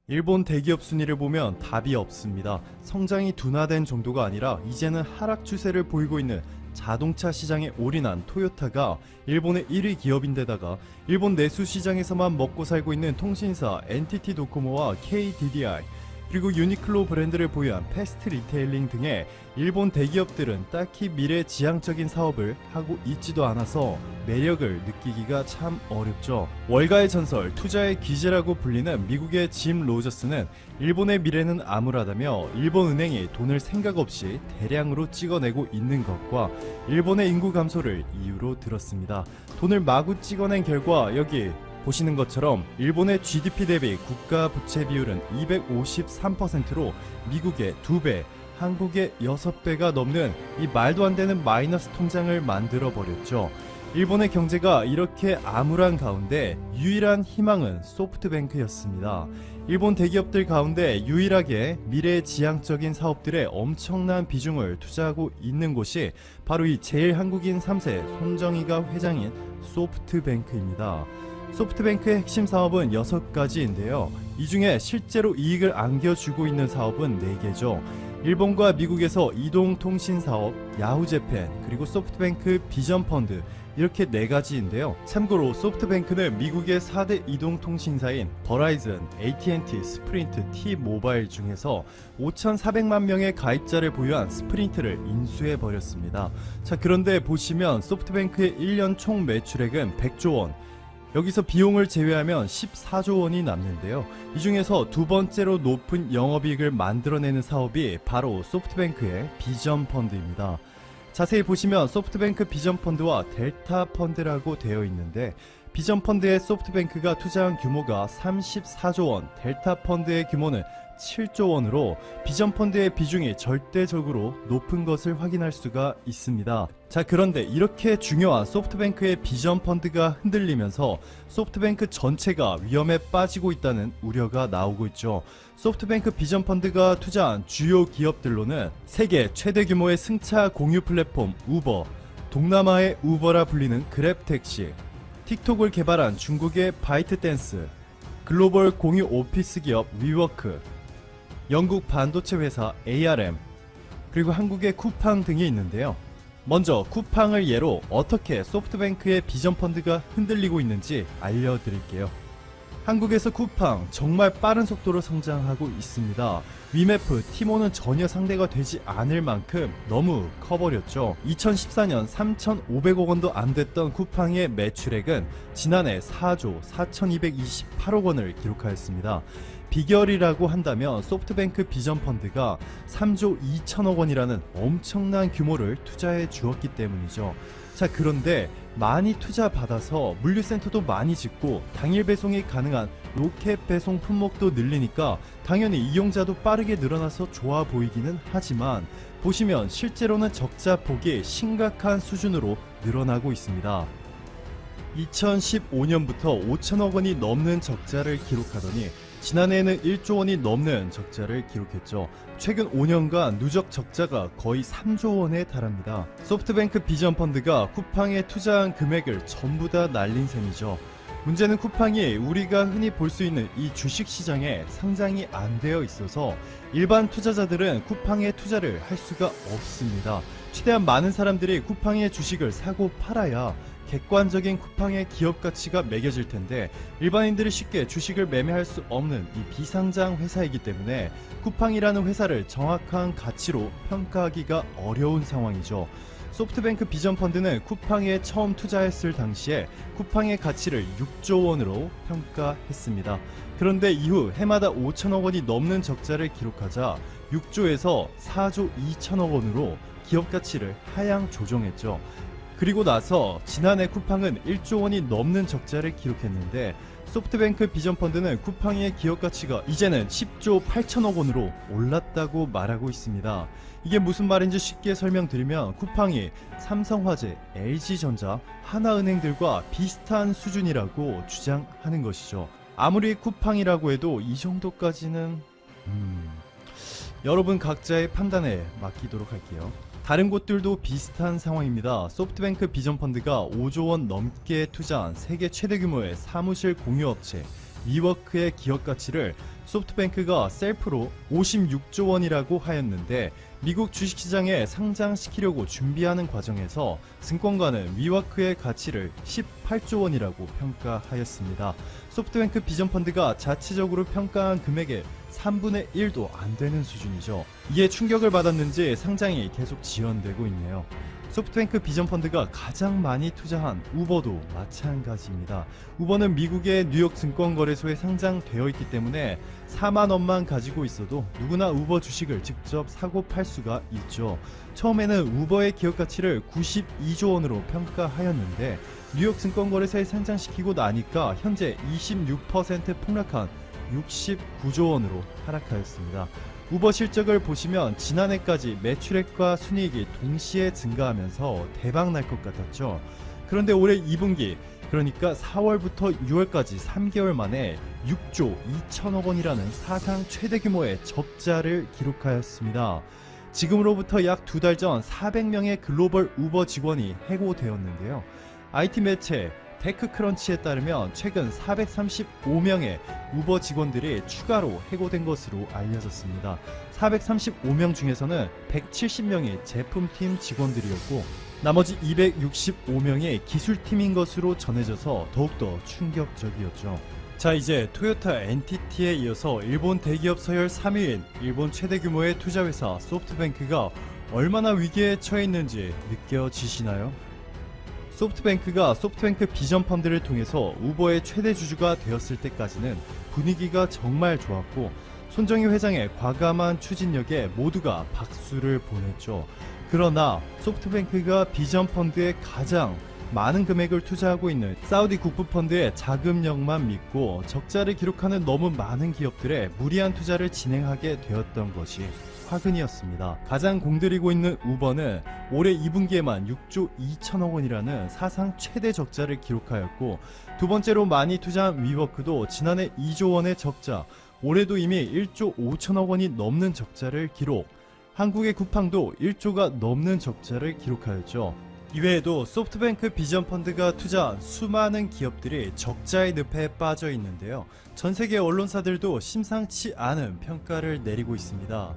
일본 대기업 순위를 보면 답이 없습니다. 성장이 둔화된 정도가 아니라 이제는 하락 추세를 보이고 있는 자동차 시장에 올인한 토요타가 일본의 1위 기업인데다가 일본 내수 시장에서만 먹고 살고 있는 통신사 NTT 도코모와 KDDI 그리고 유니클로 브랜드를 보유한 패스트 리테일링 등의 일본 대기업들은 딱히 미래지향적인 사업을 하고 있지도 않아서 매력을 느끼기가 참 어렵죠. 월가의 전설, 투자의 귀재라고 불리는 미국의 짐 로저스는 일본의 미래는 암울하다며 일본 은행이 돈을 생각 없이 대량으로 찍어내고 있는 것과 일본의 인구 감소를 이유로 들었습니다. 돈을 마구 찍어낸 결과 여기 보시는 것처럼 일본의 GDP 대비 국가 부채 비율은 253%로 미국의 2배, 한국의 6배가 넘는 이 말도 안 되는 마이너스 통장을 만들어 버렸죠. 일본의 경제가 이렇게 암울한 가운데 유일한 희망은 소프트뱅크였습니다. 일본 대기업들 가운데 유일하게 미래지향적인 사업들에 엄청난 비중을 투자하고 있는 곳이 바로 이 제일한국인 3세 손정희가 회장인 소프트뱅크입니다. 소프트뱅크의 핵심 사업은 6가지인데요. 이 중에 실제로 이익을 안겨주고 있는 사업은 4개죠. 일본과 미국에서 이동통신 사업, 야후재팬, 그리고 소프트뱅크 비전펀드 이렇게 4가지인데요. 참고로 소프트뱅크는 미국의 4대 이동통신사인 버라이즌, AT&T, 스프린트, T-모바일 중에서 5,400만 명의 가입자를 보유한 스프린트를 인수해버렸습니다. 자, 그런데 보시면 소프트뱅크의 1년 총 매출액은 100조 원, 여기서 비용을 제외하면 14조 원이 남는데요. 이 중에서 두 번째로 높은 영업이익을 만들어내는 사업이 바로 소프트뱅크의 비전펀드입니다. 자세히 보시면 소프트뱅크 비전펀드와 델타펀드라고 되어 있는데 비전펀드에 소프트뱅크가 투자한 규모가 34조 원, 델타펀드의 규모는 7조 원으로 비전펀드의 비중이 절대적으로 높은 것을 확인할 수가 있습니다. 자, 그런데 이렇게 중요한 소프트뱅크의 비전펀드가 흔들리면서 소프트뱅크 전체가 위험에 빠지고 있다는 우려가 나오고 있죠. 소프트뱅크 비전펀드가 투자한 주요 기업들로는 세계 최대 규모의 승차 공유 플랫폼 우버, 동남아의 우버라 불리는 그랩택시, 틱톡을 개발한 중국의 바이트댄스, 글로벌 공유 오피스 기업 위워크, 영국 반도체 회사 ARM, 그리고 한국의 쿠팡 등이 있는데요. 먼저 쿠팡을 예로 어떻게 소프트뱅크의 비전펀드가 흔들리고 있는지 알려드릴게요. 한국에서 쿠팡 정말 빠른 속도로 성장하고 있습니다. 위메프, 티모는 전혀 상대가 되지 않을 만큼 너무 커버렸죠. 2014년 3,500억 원도 안 됐던 쿠팡의 매출액은 지난해 4조 4,228억 원을 기록하였습니다. 비결이라고 한다면 소프트뱅크 비전펀드가 3조 2천억 원이라는 엄청난 규모를 투자해 주었기 때문이죠. 자, 그런데 많이 투자 받아서 물류센터도 많이 짓고 당일 배송이 가능한 로켓 배송 품목도 늘리니까 당연히 이용자도 빠르게 늘어나서 좋아 보이기는 하지만 보시면 실제로는 적자 폭이 심각한 수준으로 늘어나고 있습니다. 2015년부터 5천억 원이 넘는 적자를 기록하더니 지난해에는 1조 원이 넘는 적자를 기록했죠. 최근 5년간 누적 적자가 거의 3조 원에 달합니다. 소프트뱅크 비전펀드가 쿠팡에 투자한 금액을 전부 다 날린 셈이죠. 문제는 쿠팡이 우리가 흔히 볼 수 있는 이 주식시장에 상장이 안 되어 있어서 일반 투자자들은 쿠팡에 투자를 할 수가 없습니다. 최대한 많은 사람들이 쿠팡의 주식을 사고 팔아야 객관적인 쿠팡의 기업 가치가 매겨질 텐데 일반인들이 쉽게 주식을 매매할 수 없는 이 비상장 회사이기 때문에 쿠팡이라는 회사를 정확한 가치로 평가하기가 어려운 상황이죠. 소프트뱅크 비전펀드는 쿠팡에 처음 투자했을 당시에 쿠팡의 가치를 6조 원으로 평가했습니다. 그런데 이후 해마다 5천억 원이 넘는 적자를 기록하자 6조에서 4조 2천억 원으로 기업 가치를 하향 조정했죠. 그리고 나서 지난해 쿠팡은 1조 원이 넘는 적자를 기록했는데 소프트뱅크 비전펀드는 쿠팡의 기업 가치가 이제는 10조 8천억 원으로 올랐다고 말하고 있습니다. 이게 무슨 말인지 쉽게 설명드리면 쿠팡이 삼성화재, LG전자, 하나은행들과 비슷한 수준이라고 주장하는 것이죠. 아무리 쿠팡이라고 해도 이 정도까지는 여러분 각자의 판단에 맡기도록 할게요. 다른 곳들도 비슷한 상황입니다. 소프트뱅크 비전펀드가 5조 원 넘게 투자한 세계 최대 규모의 사무실 공유업체 위워크의 기업 가치를 소프트뱅크가 셀프로 56조 원이라고 하였는데, 미국 주식시장에 상장시키려고 준비하는 과정에서 증권가는 위워크의 가치를 18조 원이라고 평가하였습니다. 소프트뱅크 비전펀드가 자체적으로 평가한 금액의 3분의 1도 안 되는 수준이죠. 이에 충격을 받았는지 상장이 계속 지연되고 있네요. 소프트뱅크 비전펀드가 가장 많이 투자한 우버도 마찬가지입니다. 우버는 미국의 뉴욕 증권거래소에 상장되어 있기 때문에 4만 원만 가지고 있어도 누구나 우버 주식을 직접 사고 팔 수가 있죠. 처음에는 우버의 기업 가치를 92조 원으로 평가하였는데, 뉴욕 증권거래소에 상장시키고 나니까 현재 26% 폭락한 69조 원으로 하락하였습니다. 우버 실적을 보시면 지난해까지 매출액과 순이익이 동시에 증가하면서 대박 날 것 같았죠. 그런데 올해 2분기, 그러니까 4월부터 6월까지 3개월 만에 6조 2천억 원이라는 사상 최대 규모의 적자를 기록하였습니다. 지금으로부터 약 2달 전 400명의 글로벌 우버 직원이 해고되었는데요. IT 매체 테크크런치에 따르면 최근 435명의 우버 직원들이 추가로 해고된 것으로 알려졌습니다. 435명 중에서는 170명이 제품팀 직원들이었고, 나머지 265명이 기술팀인 것으로 전해져서 더욱더 충격적이었죠. 자, 이제 토요타 NTT에 이어서 일본 대기업 서열 3위인 일본 최대 규모의 투자회사 소프트뱅크가 얼마나 위기에 처해 있는지 느껴지시나요? 소프트뱅크가 소프트뱅크 비전펀드를 통해서 우버의 최대 주주가 되었을 때까지는 분위기가 정말 좋았고, 손정희 회장의 과감한 추진력에 모두가 박수를 보냈죠. 그러나 소프트뱅크가 비전펀드에 가장 많은 금액을 투자하고 있는 사우디 국부펀드의 자금력만 믿고 적자를 기록하는 너무 많은 기업들의 무리한 투자를 진행하게 되었던 것이 화근이었습니다. 가장 공들이고 있는 우버는 올해 2분기에만 6조 2천억 원이라는 사상 최대 적자를 기록하였고, 두 번째로 많이 투자한 위워크도 지난해 2조 원의 적자, 올해도 이미 1조 5천억 원이 넘는 적자를 기록, 한국의 쿠팡도 1조가 넘는 적자를 기록하였죠. 이외에도 소프트뱅크 비전펀드가 투자한 수많은 기업들이 적자의 늪에 빠져 있는데요. 전 세계 언론사들도 심상치 않은 평가를 내리고 있습니다.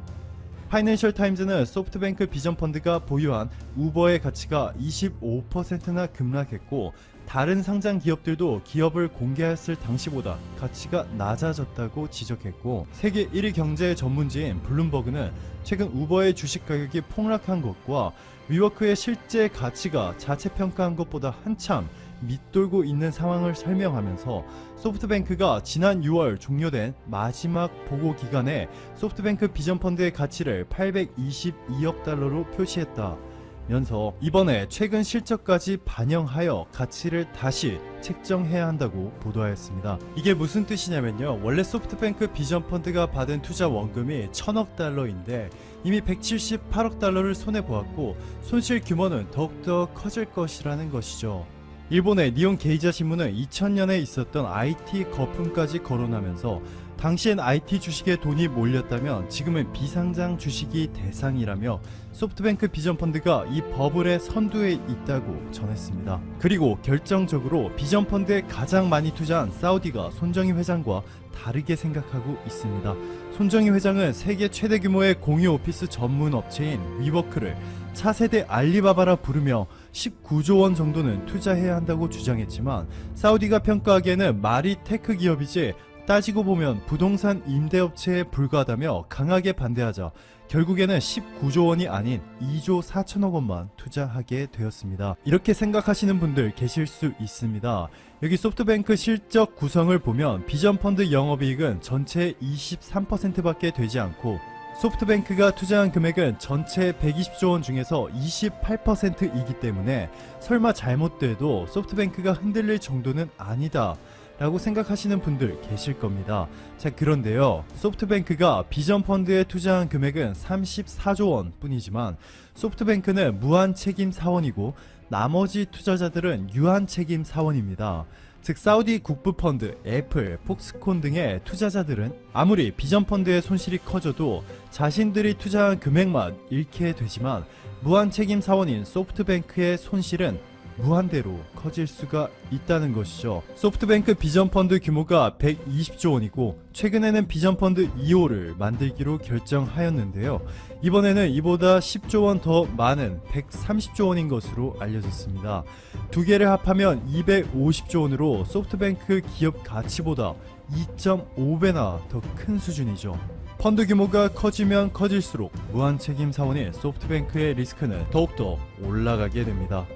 파이낸셜 타임즈는 소프트뱅크 비전펀드가 보유한 우버의 가치가 25%나 급락했고, 다른 상장 기업들도 기업을 공개했을 당시보다 가치가 낮아졌다고 지적했고, 세계 1위 경제 전문지인 블룸버그는 최근 우버의 주식 가격이 폭락한 것과 위워크의 실제 가치가 자체 평가한 것보다 한참 밑돌고 있는 상황을 설명하면서, 소프트뱅크가 지난 6월 종료된 마지막 보고 기간에 소프트뱅크 비전펀드의 가치를 822억 달러로 표시했다면서 이번에 최근 실적까지 반영하여 가치를 다시 책정해야 한다고 보도하였습니다. 이게 무슨 뜻이냐면요, 원래 소프트뱅크 비전펀드가 받은 투자 원금이 1000억 달러인데 이미 178억 달러를 손해보았고, 손실 규모는 더욱더 커질 것이라는 것이죠. 일본의 니혼 게이자 신문은 2000년에 있었던 IT 거품까지 거론하면서, 당시엔 IT 주식에 돈이 몰렸다면 지금은 비상장 주식이 대상이라며 소프트뱅크 비전펀드가 이 버블의 선두에 있다고 전했습니다. 그리고 결정적으로 비전펀드에 가장 많이 투자한 사우디가 손정희 회장과 다르게 생각하고 있습니다. 손정희 회장은 세계 최대 규모의 공유 오피스 전문 업체인 위워크를 차세대 알리바바라 부르며 19조 원 정도는 투자해야 한다고 주장했지만, 사우디가 평가하기에는 말이 테크 기업이지 따지고 보면 부동산 임대업체에 불과하다며 강하게 반대하자 결국에는 19조 원이 아닌 2조 4천억 원만 투자하게 되었습니다. 이렇게 생각하시는 분들 계실 수 있습니다. 여기 소프트뱅크 실적 구성을 보면 비전펀드 영업이익은 전체의 23%밖에 되지 않고, 소프트뱅크가 투자한 금액은 전체 120조 원 중에서 28%이기 때문에 설마 잘못돼도 소프트뱅크가 흔들릴 정도는 아니다 라고 생각하시는 분들 계실 겁니다. 자, 그런데요, 소프트뱅크가 비전펀드에 투자한 금액은 34조 원 뿐이지만 소프트뱅크는 무한책임 사원이고 나머지 투자자들은 유한책임 사원입니다. 즉 사우디 국부펀드, 애플, 폭스콘 등의 투자자들은 아무리 비전펀드의 손실이 커져도 자신들이 투자한 금액만 잃게 되지만, 무한책임 사원인 소프트뱅크의 손실은 무한대로 커질 수가 있다는 것이죠. 소프트뱅크 비전펀드 규모가 120조 원이고 최근에는 비전펀드 2호를 만들기로 결정하였는데요. 이번에는 이보다 10조 원 더 많은 130조 원인 것으로 알려졌습니다. 두 개를 합하면 250조 원으로 소프트뱅크 기업 가치보다 2.5배나 더 큰 수준이죠. 펀드 규모가 커지면 커질수록 무한 책임 사원인 소프트뱅크의 리스크는 더욱더 올라가게 됩니다.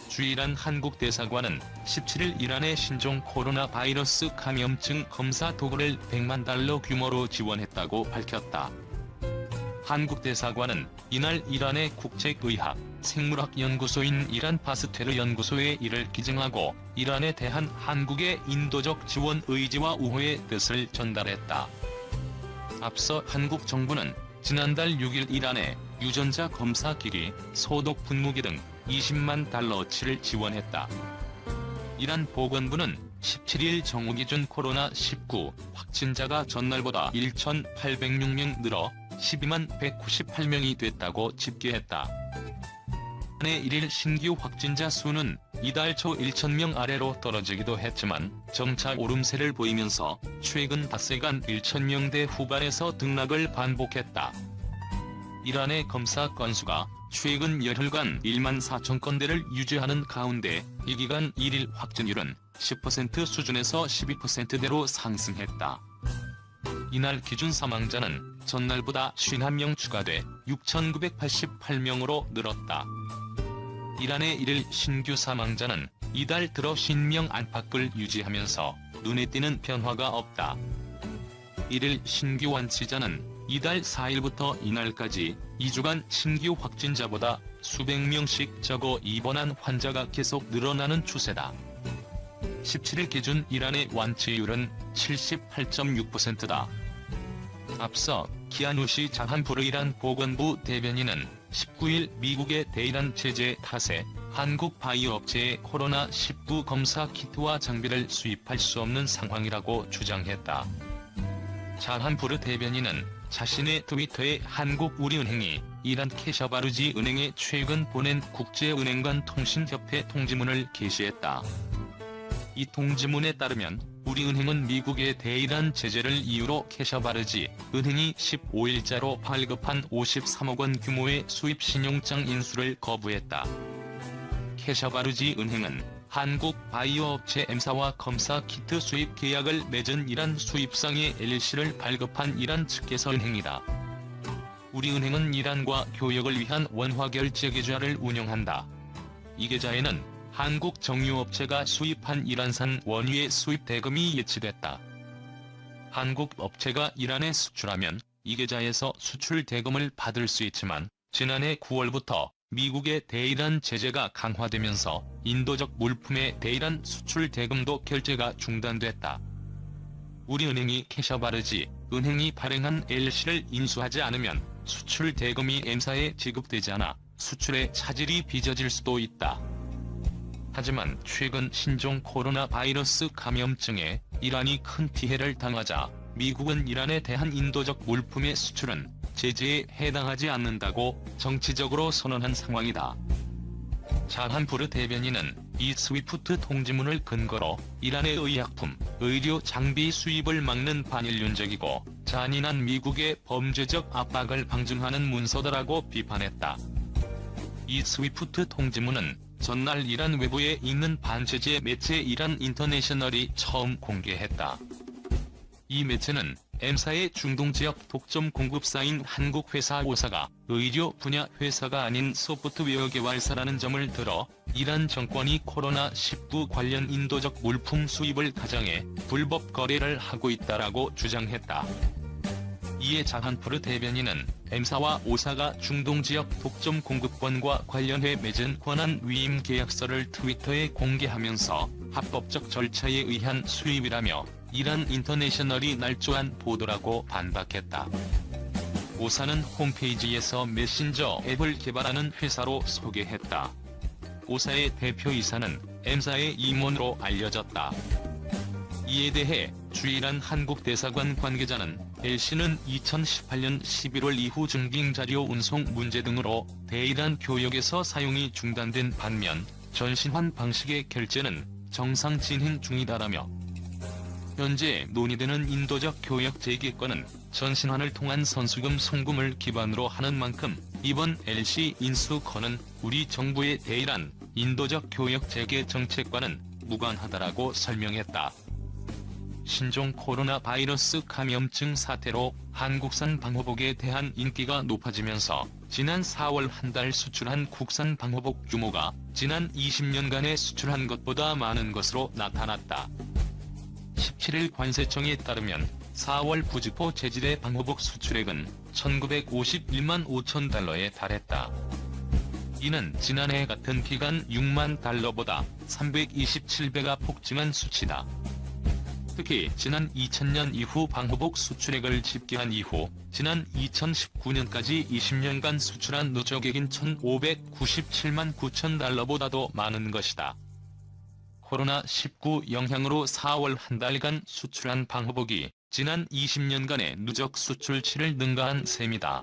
주일한 한국대사관은 17일 이란의 신종 코로나 바이러스 감염증 검사 도구를 100만 달러 규모로 지원했다고 밝혔다. 한국대사관은 이날 이란의 국책의학, 생물학 연구소인 이란 파스테르 연구소에 이를 기증하고 이란에 대한 한국의 인도적 지원 의지와 우호의 뜻을 전달했다. 앞서 한국 정부는 지난달 6일 이란에 유전자 검사 기기, 소독 분무기 등 20만 달러치를 지원했다. 이란 보건부는 17일 정오 기준 코로나19 확진자가 전날보다 1,806명 늘어 12만 198명이 됐다고 집계했다. 이란의 1일 신규 확진자 수는 이달 초 1,000명 아래로 떨어지기도 했지만 점차 오름세를 보이면서 최근 닷새간 1,000명대 후반에서 등락을 반복했다. 이란의 검사 건수가 최근 열흘간 1만 4천 건대를 유지하는 가운데 이 기간 1일 확진율은 10% 수준에서 12%대로 상승했다. 이날 기준 사망자는 전날보다 51명 추가돼 6,988명으로 늘었다. 이란의 1일 신규 사망자는 이달 들어 50명 안팎을 유지하면서 눈에 띄는 변화가 없다. 1일 신규 완치자는 이달 4일부터 이날까지 2주간 신규 확진자보다 수백 명씩 적어 입원한 환자가 계속 늘어나는 추세다. 17일 기준 이란의 완치율은 78.6%다. 앞서 키아누시 자한푸르 이란 보건부 대변인은 19일 미국의 대이란 제재 탓에 한국 바이오 업체에 코로나19 검사 키트와 장비를 수입할 수 없는 상황이라고 주장했다. 자한푸르 대변인은 자신의 트위터에 한국우리은행이 이란 케샤바르지 은행에 최근 보낸 국제은행 간 통신협회 통지문을 게시했다. 이 통지문에 따르면 우리은행은 미국의 대이란 제재를 이유로 케샤바르지 은행이 15일자로 발급한 53억 원 규모의 수입 신용장 인수를 거부했다. 케샤바르지 은행은 한국 바이오 업체 M사와 검사 키트 수입 계약을 맺은 이란 수입상의 LLC를 발급한 이란 측에서 은행이다. 우리은행은 이란과 교역을 위한 원화 결제 계좌를 운영한다. 이 계좌에는 한국 정유업체가 수입한 이란산 원유의 수입 대금이 예치됐다. 한국 업체가 이란에 수출하면 이 계좌에서 수출 대금을 받을 수 있지만 지난해 9월부터 미국의 대이란 제재가 강화되면서 인도적 물품의 대이란 수출 대금도 결제가 중단됐다. 우리은행이 케샤바르지 은행이 발행한 LC를 인수하지 않으면 수출 대금이 M사에 지급되지 않아 수출의 차질이 빚어질 수도 있다. 하지만 최근 신종 코로나 바이러스 감염증에 이란이 큰 피해를 당하자 미국은 이란에 대한 인도적 물품의 수출은 제재에 해당하지 않는다고 정치적으로 선언한 상황이다. 자한푸르 대변인은 이 스위프트 통지문을 근거로 이란의 의약품, 의료 장비 수입을 막는 반인륜적이고 잔인한 미국의 범죄적 압박을 방증하는 문서다라고 비판했다. 이 스위프트 통지문은 전날 이란 외부에 있는 반체제 매체 이란 인터내셔널이 처음 공개했다. 이 매체는 M사의 중동지역 독점 공급사인 한국 회사 오사가 의료 분야 회사가 아닌 소프트웨어 개발사라는 점을 들어 이란 정권이 코로나19 관련 인도적 물품 수입을 가장해 불법 거래를 하고 있다라고 주장했다. 이에 자한푸르 대변인은 M사와 오사가 중동지역 독점 공급권과 관련해 맺은 권한 위임 계약서를 트위터에 공개하면서 합법적 절차에 의한 수입이라며 이란 인터내셔널이 날조한 보도라고 반박했다. 오사는 홈페이지에서 메신저 앱을 개발하는 회사로 소개했다. 오사의 대표이사는 M사의 임원으로 알려졌다. 이에 대해 주일한 한국대사관 관계자는 LC는 2018년 11월 이후 증빙자료 운송 문제 등으로 대이란 교역에서 사용이 중단된 반면 전신환 방식의 결제는 정상 진행 중이다라며 현재 논의되는 인도적 교역 재개권은 전신환을 통한 선수금 송금을 기반으로 하는 만큼 이번 LC 인수건은 우리 정부의 대일한 인도적 교역 재개 정책과는 무관하다라고 설명했다. 신종 코로나 바이러스 감염증 사태로 한국산 방호복에 대한 인기가 높아지면서 지난 4월 한 달 수출한 국산 방호복 규모가 지난 20년간에 수출한 것보다 많은 것으로 나타났다. 17일 관세청에 따르면 4월 부직포 재질의 방호복 수출액은 1951만 5천 달러에 달했다. 이는 지난해 같은 기간 6만 달러보다 327배가 폭증한 수치다. 특히 지난 2000년 이후 방호복 수출액을 집계한 이후 지난 2019년까지 20년간 수출한 누적액인 1597만 9천 달러보다도 많은 것이다. 코로나19 영향으로 4월 한 달간 수출한 방호복이 지난 20년간의 누적 수출치를 능가한 셈이다.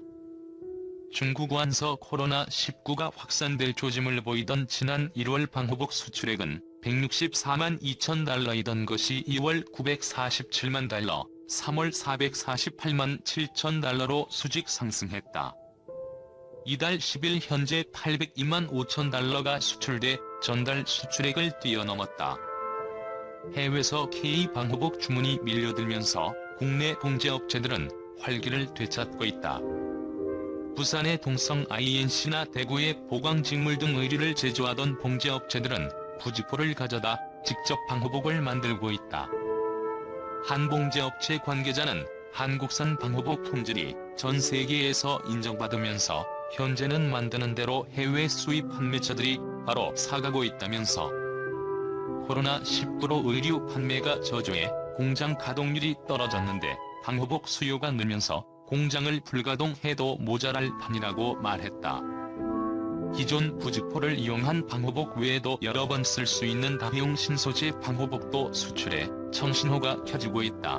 중국 완서 코로나19가 확산될 조짐을 보이던 지난 1월 방호복 수출액은 164만 2천 달러이던 것이 2월 947만 달러, 3월 448만 7천 달러로 수직 상승했다. 이달 10일 현재 802만 5천 달러가 수출돼 전달 수출액을 뛰어넘었다. 해외에서 K-방호복 주문이 밀려들면서 국내 봉제업체들은 활기를 되찾고 있다. 부산의 동성 INC나 대구의 보광직물 등 의류를 제조하던 봉제업체들은 부직포를 가져다 직접 방호복을 만들고 있다. 한 봉제업체 관계자는 한국산 방호복 품질이 전 세계에서 인정받으면서 현재는 만드는 대로 해외 수입 판매처들이 바로 사가고 있다면서 코로나19로 의류 판매가 저조해 공장 가동률이 떨어졌는데 방호복 수요가 늘면서 공장을 불가동해도 모자랄 판이라고 말했다. 기존 부직포를 이용한 방호복 외에도 여러 번 쓸 수 있는 다회용 신소재 방호복도 수출해 청신호가 켜지고 있다.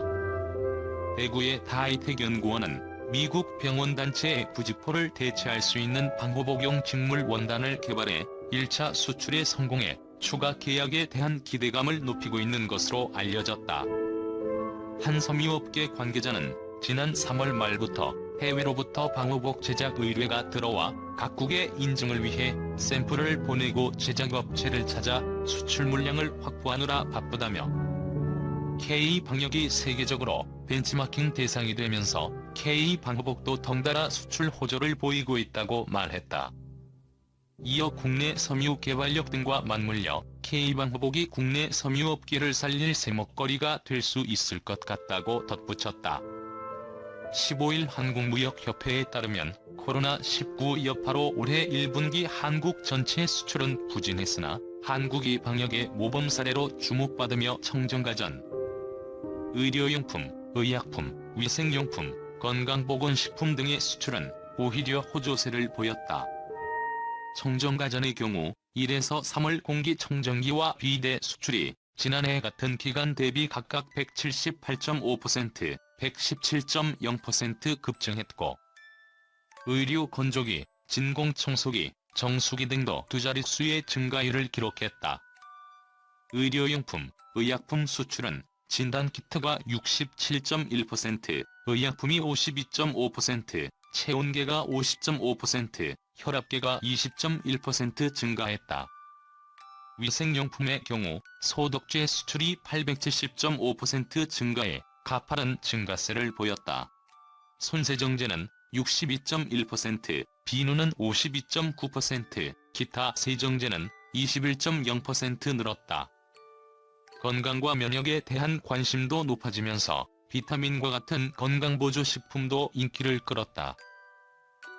대구의 다이텍 연구원은 미국 병원단체의 부직포를 대체할 수 있는 방호복용 직물 원단을 개발해 1차 수출에 성공해 추가 계약에 대한 기대감을 높이고 있는 것으로 알려졌다. 한 섬유업계 관계자는 지난 3월 말부터 해외로부터 방호복 제작 의뢰가 들어와 각국의 인증을 위해 샘플을 보내고 제작업체를 찾아 수출 물량을 확보하느라 바쁘다며 K-방역이 세계적으로 벤치마킹 대상이 되면서 K-방호복도 덩달아 수출 호조를 보이고 있다고 말했다. 이어 국내 섬유 개발력 등과 맞물려 K-방호복이 국내 섬유업계를 살릴 새목거리가 될 수 있을 것 같다고 덧붙였다. 15일 한국무역협회에 따르면 코로나19 여파로 올해 1분기 한국 전체 수출은 부진했으나 한국이 방역의 모범 사례로 주목받으며 청정가전, 의료용품, 의약품, 위생용품, 건강보건식품 등의 수출은 오히려 호조세를 보였다. 청정가전의 경우 1에서 3월 공기청정기와 비대 수출이 지난해 같은 기간 대비 각각 178.5%, 117.0% 급증했고 의류 건조기, 진공청소기, 정수기 등도 두 자릿수의 증가율을 기록했다. 의료용품, 의약품 수출은 진단키트가 67.1%, 의약품이 52.5%, 체온계가 50.5%, 혈압계가 20.1% 증가했다. 위생용품의 경우 소독제 수출이 870.5% 증가해 가파른 증가세를 보였다. 손세정제는 62.1%, 비누는 52.9%, 기타 세정제는 21.0% 늘었다. 건강과 면역에 대한 관심도 높아지면서 비타민과 같은 건강보조식품도 인기를 끌었다.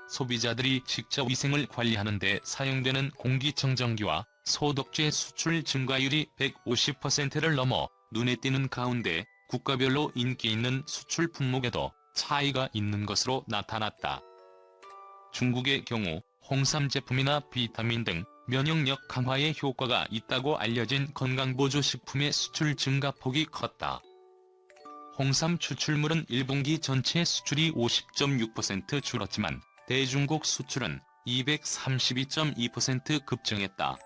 소비자들이 직접 위생을 관리하는 데 사용되는 공기청정기와 소독제 수출 증가율이 150%를 넘어 눈에 띄는 가운데 국가별로 인기 있는 수출 품목에도 차이가 있는 것으로 나타났다. 중국의 경우 홍삼 제품이나 비타민 등 면역력 강화에 효과가 있다고 알려진 건강보조식품의 수출 증가폭이 컸다. 홍삼 추출물은 1분기 전체 수출이 50.6% 줄었지만 대중국 수출은 232.2% 급증했다.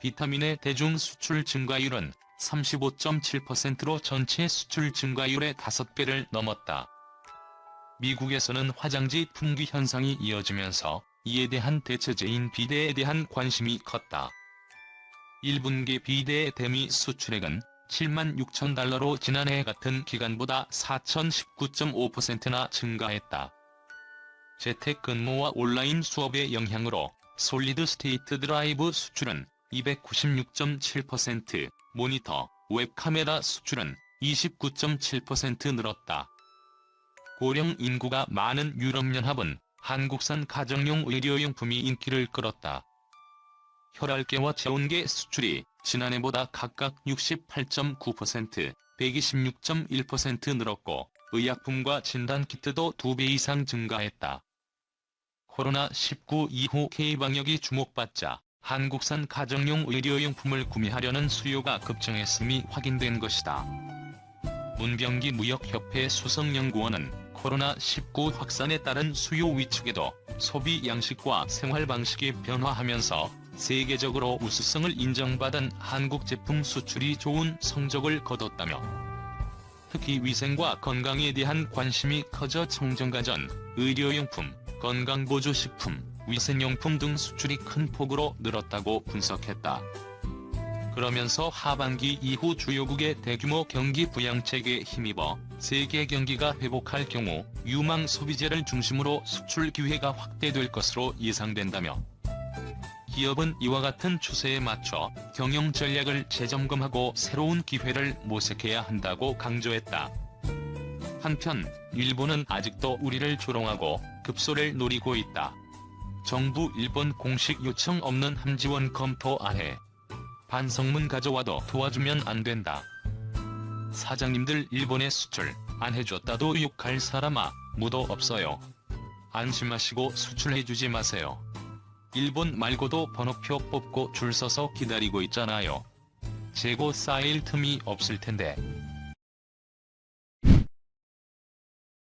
비타민의 대중 수출 증가율은 35.7%로 전체 수출 증가율의 5배를 넘었다. 미국에서는 화장지 품귀 현상이 이어지면서 이에 대한 대체제인 비데에 대한 관심이 컸다. 1분기 비데의 대미 수출액은 7만 6천 달러로 지난해 같은 기간보다 4,19.5%나 증가했다. 재택근무와 온라인 수업의 영향으로 솔리드 스테이트 드라이브 수출은 296.7%, 모니터, 웹카메라 수출은 29.7% 늘었다. 고령 인구가 많은 유럽연합은 한국산 가정용 의료용품이 인기를 끌었다. 혈알계와 체온계 수출이 지난해보다 각각 68.9%, 126.1% 늘었고 의약품과 진단키트도 2배 이상 증가했다. 코로나19 이후 K방역이 주목받자 한국산 가정용 의료용품을 구매하려는 수요가 급증했음이 확인된 것이다. 문병기 무역협회 수석연구원은 코로나19 확산에 따른 수요 위축에도 소비 양식과 생활 방식이 변화하면서 세계적으로 우수성을 인정받은 한국 제품 수출이 좋은 성적을 거뒀다며 특히 위생과 건강에 대한 관심이 커져 청정가전, 의료용품, 건강보조식품, 위생용품 등 수출이 큰 폭으로 늘었다고 분석했다. 그러면서 하반기 이후 주요국의 대규모 경기 부양책에 힘입어 세계 경기가 회복할 경우 유망 소비재를 중심으로 수출 기회가 확대될 것으로 예상된다며 기업은 이와 같은 추세에 맞춰 경영 전략을 재점검하고 새로운 기회를 모색해야 한다고 강조했다. 한편 일본은 아직도 우리를 조롱하고 급소를 노리고 있다. 정부 일본 공식 요청 없는 함지원 검토하해. 반성문 가져와도 도와주면 안 된다. 사장님들 일본에 수출 안 해줬다도 욕할 사람아 무도 없어요. 안심하시고 수출해주지 마세요. 일본 말고도 번호표 뽑고 줄 서서 기다리고 있잖아요. 재고 쌓일 틈이 없을 텐데.